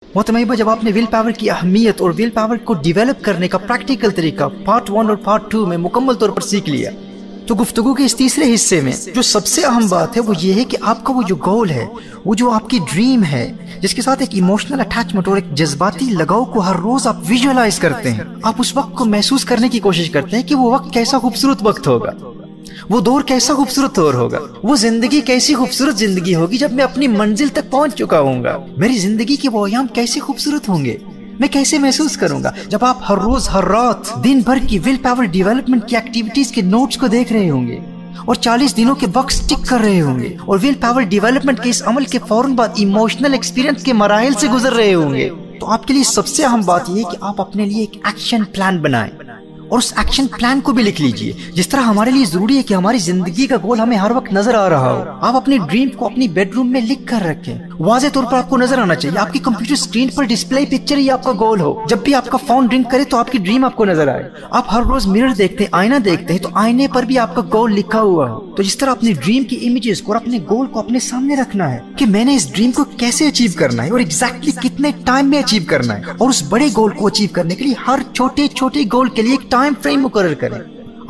मोहतरमा जब आपने विल पावर की अहमियत और विल पावर को डेवलप करने का प्रैक्टिकल तरीका पार्ट 1 और पार्ट 2 में मुकम्मल तौर पर सीख लिया, तो गुफ्तगू के इस तीसरे हिस्से में जो सबसे अहम बात है वो ये है कि आपका वो जो गोल है, वो जो आपकी ड्रीम है, जिसके साथ एक इमोशनल अटैचमेंट और एक जज्बाती लगाव को हर रोज आप विजुअलाइज करते हैं, आप उस वक्त को महसूस करने की कोशिश करते हैं कि वो वक्त कैसा खूबसूरत वक्त होगा, वो दौर कैसा खूबसूरत दौर होगा, वो जिंदगी कैसी खूबसूरत जिंदगी होगी जब मैं अपनी मंजिल तक पहुंच चुका हूँगा, मेरी जिंदगी के वो अयाम कैसे खूबसूरत होंगे, मैं कैसे महसूस करूंगा। जब आप हर रोज हर रात दिन भर की विल पावर डेवलपमेंट की एक्टिविटीज के नोट्स को देख रहे होंगे और 40 दिनों के बॉक्स टिक कर रहे होंगे और विल पावर डेवलपमेंट के इस अमल के फौरन बाद इमोशनल एक्सपीरियंस के मराहिल से गुजर रहे होंगे, तो आपके लिए सबसे अहम बात यह है कि आप अपने लिए एक एक्शन प्लान बनाएं और उस एक्शन प्लान को भी लिख लीजिए। जिस तरह हमारे लिए जरूरी है कि हमारी जिंदगी का गोल हमें हर वक्त नजर आ रहा हो, आप अपनी ड्रीम को अपनी बेडरूम में लिख कर रखें, वाज़ेह तौर पर आपको नजर आना चाहिए, आपकी कंप्यूटर स्क्रीन पर डिस्प्ले पिक्चर ही आपका गोल हो। जब भी आपका फोन रिंग करे तो आपकी ड्रीम आपको नजर आए। आप हर रोज मिरर देखते हैं, आईना देखते हैं, तो आईने पर भी आपका गोल लिखा हुआ हो। तो जिस तरह अपनी ड्रीम की इमेजेस को और अपने गोल को अपने सामने रखना है कि मैंने इस ड्रीम को कैसे अचीव करना है और एग्जैक्टली कितने टाइम में अचीव करना है, और उस बड़े गोल को अचीव करने के लिए हर छोटे छोटे गोल के लिए एक टाइम फ्रेम मुकर्रर करें।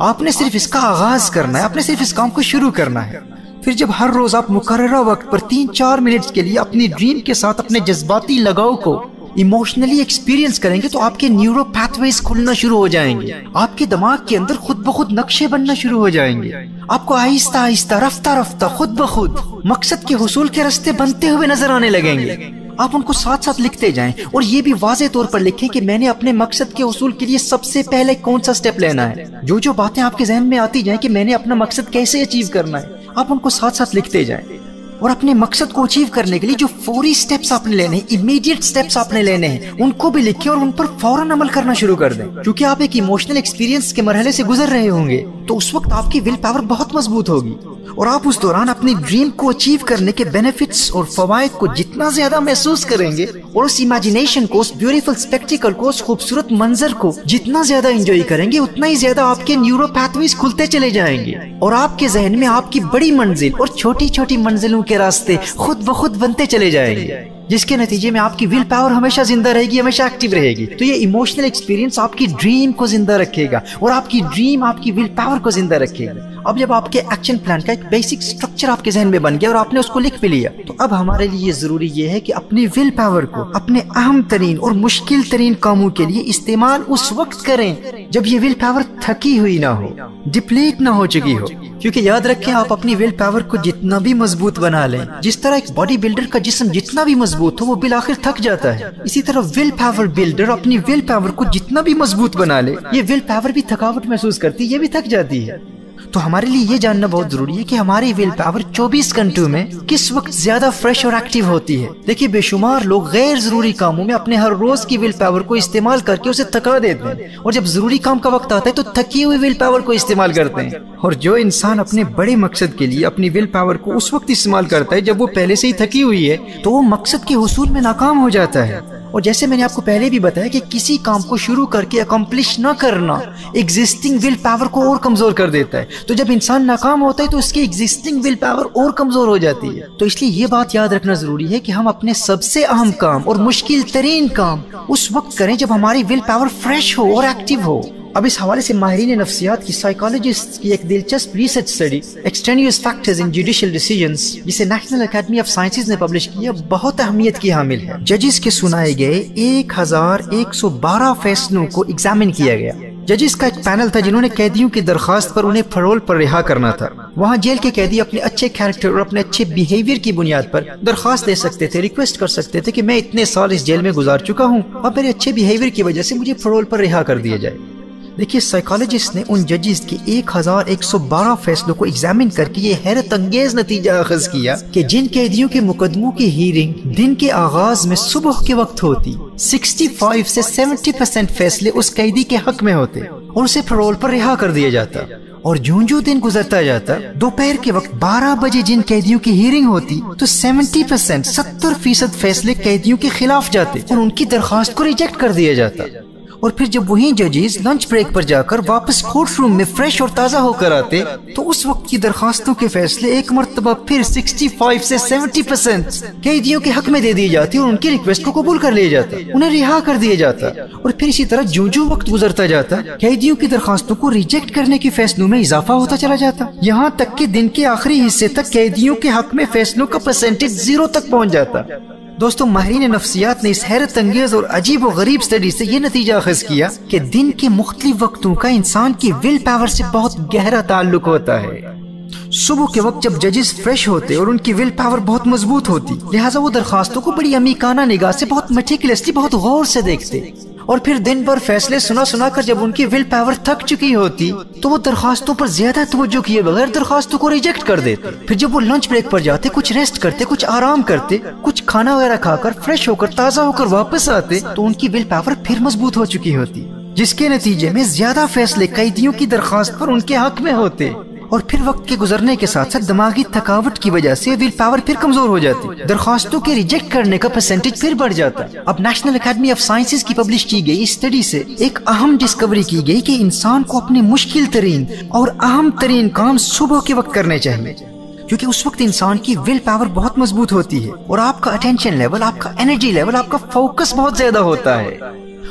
आपने सिर्फ इसका आगाज करना है, आपने सिर्फ इस काम को शुरू करना है। फिर जब हर रोज आप मुकर्ररा वक्त पर 3-4 मिनट के लिए अपनी ड्रीम के साथ अपने जज्बाती लगाव को इमोशनली एक्सपीरियंस करेंगे तो आपके न्यूरो पैथवेज खुलना शुरू हो जाएंगे, आपके दिमाग के अंदर खुद ब खुद नक्शे बनना शुरू हो जाएंगे, आपको आहिस्ता आहिस्ता रफ्ता रफ्ता खुद ब खुद मकसद के हुसूल के रास्ते बनते हुए नजर आने लगेंगे। आप उनको साथ साथ लिखते जाएं और ये भी वाज़ेह तौर पर लिखें कि मैंने अपने मकसद के हुसूल के लिए सबसे पहले कौन सा स्टेप लेना है। जो जो बातें आपके जहन में आती जाएं कि मैंने अपना मकसद कैसे अचीव करना है, आप उनको साथ साथ लिखते जाएं और अपने मकसद को अचीव करने के लिए जो फौरी स्टेप्स आपने लेने हैं, इमीडिएट स्टेप्स आपने लेने हैं, उनको भी लिखें और उन पर फौरन अमल करना शुरू कर दें। क्योंकि आप एक इमोशनल एक्सपीरियंस के मरहले से गुजर रहे होंगे, तो उस वक्त आपकी विल पावर बहुत मजबूत होगी और आप उस दौरान अपनी ड्रीम को अचीव करने के बेनिफिट्स और फवायद को जितना ज्यादा महसूस करेंगे और उस इमेजिनेशन को, उस ब्यूटीफुल स्पेक्टिकल को, उस खूबसूरत मंजर को जितना ज्यादा एंजॉय करेंगे, उतना ही ज्यादा आपके न्यूरो पैथवेज खुलते चले जाएंगे और आपके जहन में आपकी बड़ी मंजिल और छोटी छोटी मंजिलों के रास्ते खुद ब खुद बनते चले जाएंगे, जिसके नतीजे में आपकी विल पावर हमेशा जिंदा रहेगी, हमेशा एक्टिव रहेगी। तो ये इमोशनल एक्सपीरियंस आपकी ड्रीम को जिंदा रखेगा और आपकी ड्रीम आपकी विल पावर को जिंदा रखेगी। अब जब आपके एक्शन प्लान का एक बेसिक स्ट्रक्चर आपके जहन में बन गया और आपने उसको लिख भी लिया, तो अब हमारे लिए जरूरी ये है कि अपनी विल पावर को अपने अहम तरीन और मुश्किल तरीन कामों के लिए इस्तेमाल उस वक्त करें जब ये विल पावर थकी हुई ना हो, डिप्लीट ना हो चुकी हो। क्योंकि याद रखें, आप अपनी विल पावर को जितना भी मजबूत बना लें, जिस तरह एक बॉडी बिल्डर का जिस्म जितना भी मजबूत हो वो बिल आखिर थक जाता है, इसी तरह विल पावर बिल्डर अपनी विल पावर को जितना भी मजबूत बना ले, ये विल पावर भी थकावट महसूस करती है, ये भी थक जाती है। तो हमारे लिए ये जानना बहुत जरूरी है कि हमारी विल पावर 24 घंटों में किस वक्त ज्यादा फ्रेश और एक्टिव होती है। देखिए, बेशुमार लोग गैर जरूरी कामों में अपने हर रोज की विल पावर को इस्तेमाल करके उसे थका देते हैं और जब जरूरी काम का वक्त आता है तो थकी हुई विल पावर को इस्तेमाल करते हैं। और जो इंसान अपने बड़े मकसद के लिए अपनी विल पावर को उस वक्त इस्तेमाल करता है जब वो पहले से ही थकी हुई है, तो वो मकसद के हुसूल में नाकाम हो जाता है। और जैसे मैंने आपको पहले भी बताया कि किसी काम को शुरू करके अकम्प्लिश न करना एग्जिस्टिंग विल पावर को और कमजोर कर देता है। तो जब इंसान नाकाम होता है तो उसकी एग्जिस्टिंग विल पावर और कमजोर हो जाती है। तो इसलिए ये बात याद रखना जरूरी है कि हम अपने सबसे अहम काम और मुश्किल तरीन काम उस वक्त करें जब हमारी विल पावर फ्रेश हो और एक्टिव हो। अब इस हवाले से माहिरीन नफ्सियात की साइकोलॉजिस्ट की एक दिलचस्प research study extraneous factors in judicial decisions, जिसे नेशनल एकेडमी ऑफ साइंसेज ने पब्लिश किया, बहुत अहमियत की हामिल है। जजेस के सुनाए गए 1112 फैसलों को एग्जामिन किया गया। जजेस का एक पैनल था जिन्होंने कैदियों की दरखास्त पर उन्हें पैरोल पर रिहा करना था। वहाँ जेल के कैदी अपने अच्छे कैरेक्टर और अपने अच्छे बिहेवियर की बुनियाद पर दरखास्त दे सकते थे, रिक्वेस्ट कर सकते थे कि मैं इतने साल इस जेल में गुजार चुका हूँ, अब मेरे अच्छे बिहेवियर की वजह से मुझे पैरोल पर रिहा कर दिया जाए। देखिए, साइकोलॉजिस्ट ने उन जजेस के 1112 फैसलों को एग्जामिन करके ये हैरत अंगेज नतीजा अखज किया कि जिन कैदियों के मुकदमों की हीरिंग दिन के आगाज में सुबह के वक्त होती, 65 से 70% फैसले उस कैदी के हक में होते और उसे पैरोल पर रिहा कर दिया जाता। और जो दिन गुजरता जाता, दोपहर के वक्त 12 बजे जिन कैदियों की हीरिंग होती तो 70% फैसले कैदियों के खिलाफ जाते और उनकी दरखास्त को रिजेक्ट कर दिया जाता। اور پھر جب وہی ججز لنچ بریک پر جا کر واپس کورٹ روم میں فریش اور تازہ ہو کر آتے تو اس وقت کی درخواستوں کے فیصلے ایک مرتبہ پھر 65 سے 70% قیدیوں کے حق میں دے دی جاتی اور ان کی ریکویسٹ کو قبول کر لیا جاتا، انہیں رہا کر دیا جاتا، اور پھر اسی طرح جو وقت گزرتا جاتا قیدیوں کی درخواستوں کو ریجیکٹ کرنے کے فیصلوں میں اضافہ ہوتا چلا جاتا، یہاں تک کہ دن کے آخری حصے تک قیدیوں کے حق میں فیصلوں کا پرسنٹیج 0 تک پہنچ جاتا۔ دوستوں، ماہرین نفسیات نے اس حیرت انگیز اور عجیب و غریب سٹڈی سے یہ نتیجہ اخذ کیا کہ دن کے مختلف وقتوں کا انسان کی ول پاور سے بہت گہرا تعلق ہوتا ہے۔ صبح کے وقت جب ججز فریش ہوتے اور ان کی ول پاور بہت مضبوط ہوتی، لہٰذا وہ درخواستوں کو بڑی عمیقانہ نگاہ سے بہت میٹیکولسلی بہت غور سے دیکھتے، اور پھر دن بھر فیصلے سنا کر جب ان کی ول پاور تھک چکی ہوتی تو وہ درخواستوں پر زیادہ توجہ کیے بغیر درخواستوں کو ریجیکٹ کر دیتے۔ پھر جب وہ لنچ بریک پر جاتے، کچھ ریسٹ کرتے، کچھ آرام کرتے، کچھ کھانا وغیرہ کھا کر فریش ہو کر تازہ ہو کر واپس آتے تو ان کی ول پاور پھر مضبوط ہو چکی ہوتی، جس کے نتیجے میں زیادہ فیصلے قیدیوں کی درخواست پر ان کے حق میں ہوتے، اور پھر وقت کے گزرنے کے ساتھ ساتھ دماغی تھکاوٹ کی وجہ سے ول پاور پھر کمزور ہو جاتی، درخواستوں کے ریجیکٹ کرنے کا پرسنٹیج پھر بڑھ جاتا۔ اب نیشنل اکیڈمی آف سائنسز کی پبلش کی گئی اسٹڈی سے ایک اہم ڈسکوری کی گئی کہ انسان کو اپنے مشکل ترین اور اہم ترین کام صبح کے وقت کرنے چاہیے، کیونکہ اس وقت انسان کی ول پاور بہت مضبوط ہوتی ہے اور آپ کا اٹینشن لیول، آپ کا انرجی لیول، آپ کا فوکس بہت زیادہ ہوتا ہے۔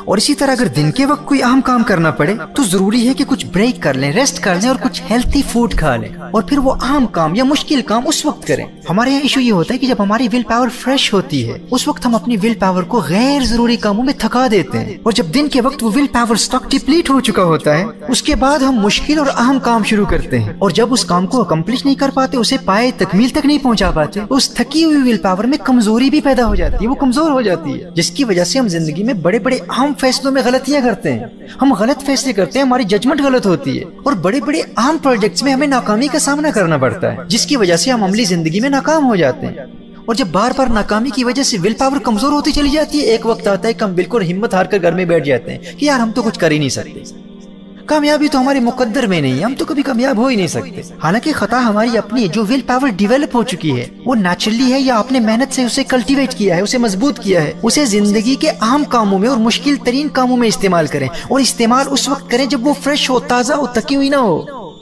اور اسی طرح اگر دن کے وقت کوئی اہم کام کرنا پڑے تو ضروری ہے کہ کچھ بریک کر لیں، ریسٹ کر لیں اور کچھ ہیلتھی فوڈ کھا لیں، اور پھر وہ اہم کام یا مشکل کام اس وقت کریں۔ ہمارے یہاں ایشو یہ ہوتا ہے کہ جب ہماری ول پاور فریش ہوتی ہے اس وقت ہم اپنی ول پاور کو غیر ضروری کاموں میں تھکا دیتے ہیں، اور جب دن کے وقت وہ ول پاور اسٹاک ڈپلیٹ ہو چکا ہوتا ہے اس کے بعد ہم مشکل اور اہم کام شروع کرتے ہیں، اور جب اس کام کو اکمپلش نہیں کر پاتے، اسے پائے تکمیل تک نہیں پہنچا پاتے، اس تھکی ہوئی ول پاور میں کمزوری بھی پیدا ہو جاتی ہے، وہ کمزور ہو جاتی ہے، جس کی وجہ سے ہم زندگی میں بڑے بڑے اہم فیصلوں میں غلطیاں کرتے ہیں، ہم غلط فیصلے کرتے ہیں، ہماری ججمنٹ غلط ہوتی ہے، اور بڑے بڑے اہم پروجیکٹس میں ہمیں ناکامی کا سامنا کرنا پڑتا ہے، جس کی وجہ سے ہم عملی زندگی میں ناکام ہو جاتے ہیں۔ اور جب بار بار ناکامی کی وجہ سے ول پاور کمزور ہوتی چلی جاتی ہے، ایک وقت آتا ہے کہ ہم بالکل ہمت ہار کر گھر میں بیٹھ جاتے ہیں کہ یار ہم تو کچھ کر ہی نہیں سکتے، کامیابی تو ہمارے مقدر میں نہیں ہے، ہم تو کبھی کامیاب ہو ہی نہیں سکتے۔ حالانکہ خطا ہماری اپنی، جو ول پاور ڈیولپ ہو چکی ہے وہ نیچرلی ہے یا آپ نے محنت سے اسے کلٹیویٹ کیا ہے، اسے مضبوط کیا ہے، اسے زندگی کے اہم کاموں میں اور مشکل ترین کاموں میں استعمال کریں، اور استعمال اس وقت کریں جب وہ فریش ہو، تازہ ہو، تکی ہوئی نہ ہو۔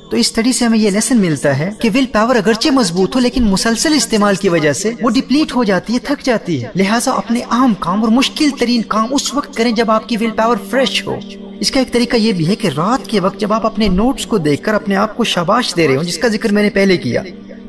تو اس اسٹڈی سے ہمیں یہ لیسن ملتا ہے کہ ول پاور اگرچہ مضبوط ہو لیکن مسلسل استعمال کی وجہ سے وہ ڈپلیٹ ہو جاتی ہے، تھک جاتی ہے، لہٰذا اپنے اہم کام اور مشکل ترین کام اس وقت کریں جب آپ کی ول پاور فریش ہو۔ اس کا ایک طریقہ یہ بھی ہے کہ رات کے وقت جب آپ اپنے نوٹس کو دیکھ کر اپنے آپ کو شاباش دے رہے ہوں، جس کا ذکر میں نے پہلے کیا،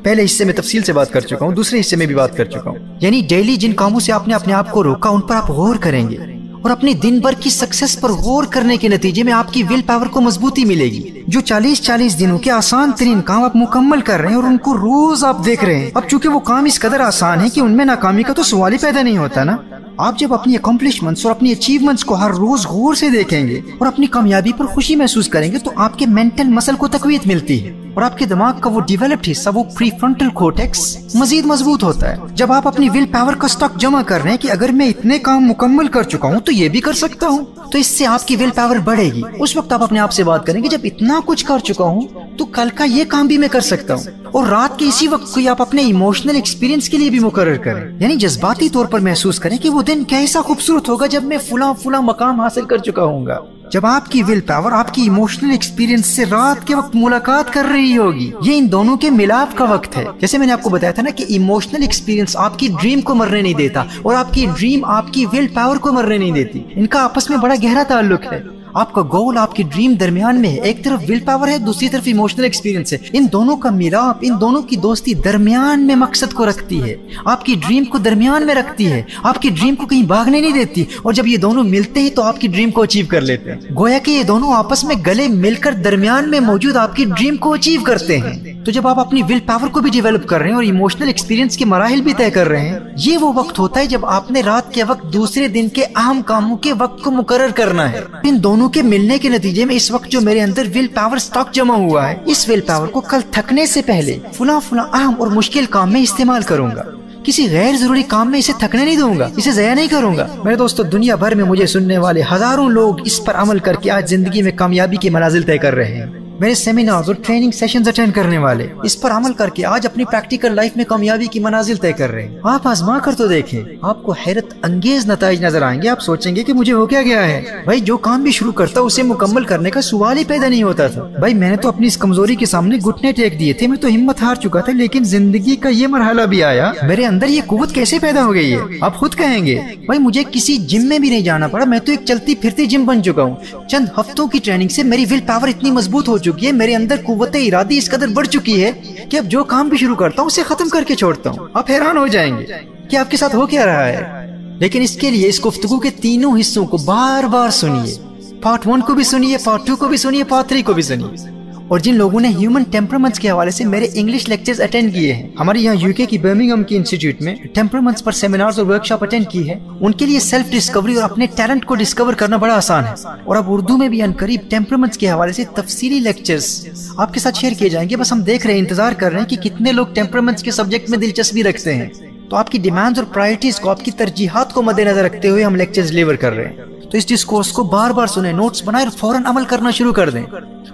پہلے حصے میں تفصیل سے بات کر چکا ہوں، دوسرے حصے میں بھی بات کر چکا ہوں، یعنی ڈیلی جن کاموں سے آپ نے اپنے آپ کو روکا ان پر آپ غور کریں گے، اور اپنی دن بھر کی سکسیس پر غور کرنے کے نتیجے میں آپ کی ول پاور کو مضبوطی ملے گی۔ جو 40 دنوں کے آسان ترین کام آپ مکمل کر رہے ہیں اور ان کو روز آپ دیکھ رہے ہیں، اب چونکہ وہ کام اس قدر آسان ہے کہ ان میں ناکامی کا تو سوال ہی پیدا نہیں ہوتا نا۔ آپ جب اپنی اکمپلشمنٹس اور اپنی اچیومنٹس کو ہر روز غور سے دیکھیں گے اور اپنی کامیابی پر خوشی محسوس کریں گے تو آپ کے مینٹل مسل کو تقویت ملتی ہے، اور آپ کے دماغ کا وہ ڈیولپڈ حصہ، وہ پری فرنٹل کورٹیکس مزید مضبوط ہوتا ہے۔ جب آپ اپنی ول پاور کا سٹاک جمع کر رہے ہیں کہ اگر میں اتنے کام مکمل کر چکا ہوں تو یہ بھی کر سکتا ہوں، تو اس سے آپ کی ول پاور بڑھے گی۔ اس وقت آپ اپنے آپ سے بات کریں گے جب اتنا کچھ کر چکا ہوں تو کل کا یہ کام بھی میں کر سکتا ہوں، اور رات کے اسی وقت کو آپ اپنے ایموشنل ایکسپیرینس کے لیے بھی مقرر کریں، یعنی جذباتی طور پر محسوس کریں کہ وہ دن کیسا خوبصورت ہوگا جب میں فلاں مقام حاصل کر چکا ہوں گا۔ جب آپ کی ول پاور آپ کی ایموشنل ایکسپیرینس سے رات کے وقت ملاقات کر رہی ہوگی، یہ ان دونوں کے ملاپ کا وقت ہے۔ جیسے میں نے آپ کو بتایا تھا نا کہ ایموشنل ایکسپیرینس آپ کی ڈریم کو مرنے نہیں دیتا اور آپ کی ڈریم آپ کی ول پاور کو مرنے نہیں دیتی، ان کا آپس میں بڑا گہرا تعلق ہے۔ آپ کا گول، آپ کی ڈریم درمیان میں ہے، ایک طرف ول پاور ہے، دوسری طرف ایموشنل ایکسپیرینس ہے، ان دونوں کا ملاپ، ان دونوں کی دوستی درمیان میں مقصد کو رکھتی ہے، آپ کی ڈریم کو درمیان میں رکھتی ہے، آپ کی ڈریم کو کہیں بھاگنے نہیں دیتی، اور جب یہ دونوں ملتے ہیں تو آپ کی ڈریم کو اچیو کر لیتے ہیں، گویا کہ یہ دونوں آپس میں گلے مل کر درمیان میں موجود آپ کی ڈریم کو اچیو کرتے ہیں۔ تو جب آپ اپنی ول پاور کو بھی ڈیولپ کر رہے ہیں اور ایموشنل ایکسپیرینس کے مراحل بھی طے کر رہے ہیں، یہ وہ وقت ہوتا ہے جب آپ نے رات کے وقت دوسرے دن کے اہم کاموں کے وقت کو مقرر کرنا ہے۔ ان دونوں کے ملنے کے نتیجے میں اس وقت جو میرے اندر ول پاور سٹاک جمع ہوا ہے، اس ول پاور کو کل تھکنے سے پہلے فلاں اہم اور مشکل کام میں استعمال کروں گا، کسی غیر ضروری کام میں اسے تھکنے نہیں دوں گا، اسے ضائع نہیں کروں گا۔ میرے دوستو، دنیا بھر میں مجھے سننے والے ہزاروں لوگ اس پر عمل کر کے آج زندگی میں کامیابی کے منازل طے کر رہے ہیں۔ मेरे सेमिनार्स और ट्रेनिंग सेशंस अटेंड करने वाले इस पर अमल करके आज अपनी प्रैक्टिकल लाइफ में कामयाबी की मनाजिल तय कर रहे हैं। आप आजमा कर तो देखें, आपको हैरत अंगेज नताइज नजर आएंगे। आप सोचेंगे कि मुझे हो क्या गया है। भाई जो काम भी शुरू करता उसे मुकम्मल करने का सवाल ही पैदा नहीं होता था। भाई मैंने तो अपनी इस कमजोरी के सामने घुटने टेक दिए थे, मैं तो हिम्मत हार चुका था, लेकिन जिंदगी का ये मरहला भी आया, मेरे अंदर ये कुव्वत कैसे पैदा हो गई है। आप खुद कहेंगे भाई मुझे किसी जिम में भी नहीं जाना पड़ा, मैं तो एक चलती फिरती जिम बन चुका हूँ। चंद हफ्तों की ट्रेनिंग से मेरी विल पावर इतनी मजबूत हो चुकी है, मेरे अंदर कुव्वत इरादी इस कदर बढ़ चुकी है कि अब जो काम भी शुरू करता हूँ उसे खत्म करके छोड़ता हूँ। आप हैरान हो जाएंगे कि आपके साथ हो क्या रहा है। लेकिन इसके लिए इस गुफ्तगू के तीनों हिस्सों को बार बार सुनिए। पार्ट 1 को भी सुनिए, पार्ट 2 को भी सुनिए, पार्ट 3 को भी सुनिए। और जिन लोगों ने ह्यूमन टेम्परामेंट्स के हवाले से मेरे इंग्लिश लेक्चर्स अटेंड किए हैं, हमारे यहाँ यूके की बर्मिंघम की इंस्टीट्यूट में टेम्परामेंट्स पर सेमिनार्स और वर्कशॉप अटेंड की है, उनके लिए सेल्फ डिस्कवरी और अपने टैलेंट को डिस्कवर करना बड़ा आसान है। और अब उर्दू में भी अनकरीब टेम्परामेंट्स के हवाले से तफसीली लेक्चर्स आपके साथ शेयर किए जाएंगे। बस हम देख रहे हैं, इंतजार कर रहे हैं कि कितने लोग टेम्परामेंट्स के सब्जेक्ट में दिलचस्पी रखते हैं। तो आपकी डिमांड्स और प्रायोरिटीज को, आपकी तरजीहात को मद्देनजर रखते हुए हम लेक्चर्स डिलीवर कर रहे हैं। तो इस डिस्कोर्स को बार बार सुने, नोट्स बनाए और फौरन अमल करना शुरू कर दें।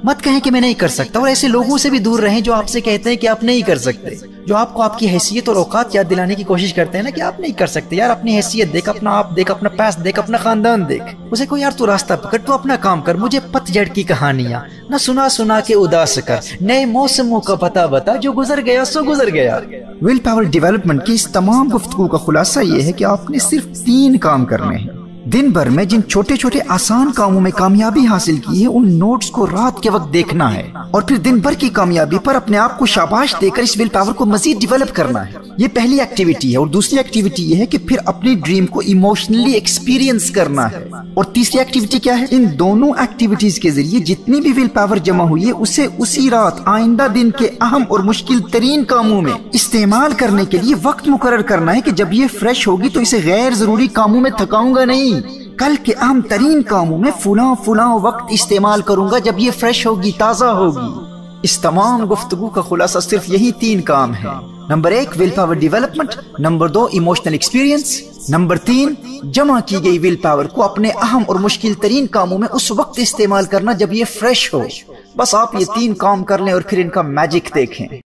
मत कहें कि मैं नहीं कर सकता, और ऐसे लोगों से भी दूर रहें जो आपसे कहते हैं कि आप नहीं कर सकते, जो आपको आपकी हैसियत और औकात याद दिलाने की कोशिश करते हैं ना कि आप नहीं कर सकते। यार अपनी हैसियत देख, अपना आप देख, अपना पास देख, अपना खानदान देख। उसे को यार तू रास्ता पकड़, तू अपना काम कर, मुझे पतझड़ की कहानियां न सुना सुना के उदास कर, नए मौसमों का पता बता, जो गुजर गया सो गुजर गया। विल पावर डेवलपमेंट की इस तमाम गुफ्तगू का खुलासा ये है कि आपने सिर्फ 3 काम करने हैं। दिन भर में जिन छोटे छोटे आसान कामों में कामयाबी हासिल की है, उन नोट्स को रात के वक्त देखना है और फिर दिन भर की कामयाबी पर अपने आप को शाबाश देकर इस विल पावर को मजीद डेवलप करना है। ये पहली एक्टिविटी है। और दूसरी एक्टिविटी ये है कि फिर अपनी ड्रीम को इमोशनली एक्सपीरियंस करना है। और तीसरी एक्टिविटी क्या है? इन दोनों एक्टिविटीज के जरिए जितनी भी विल पावर जमा हुई है उसे उसी रात आइंदा दिन के अहम और मुश्किल तरीन कामों में इस्तेमाल करने के लिए वक्त मुकर्रर करना है कि जब ये फ्रेश होगी तो इसे गैर जरूरी कामों में थकाऊंगा नहीं, कल के अहम तरीन कामों में फुला वक्त इस्तेमाल करूंगा जब ये फ्रेश होगी, ताजा होगी। इस तमाम गुफ्तगू का खुलासा सिर्फ यही 3 काम है। Number 1 will power development, number 2 emotional experience, number 3 जमा की गई विल पावर को अपने अहम और मुश्किल तरीन कामों में उस वक्त इस्तेमाल करना जब ये फ्रेश हो। बस आप ये 3 काम कर लें और फिर इनका मैजिक देखें।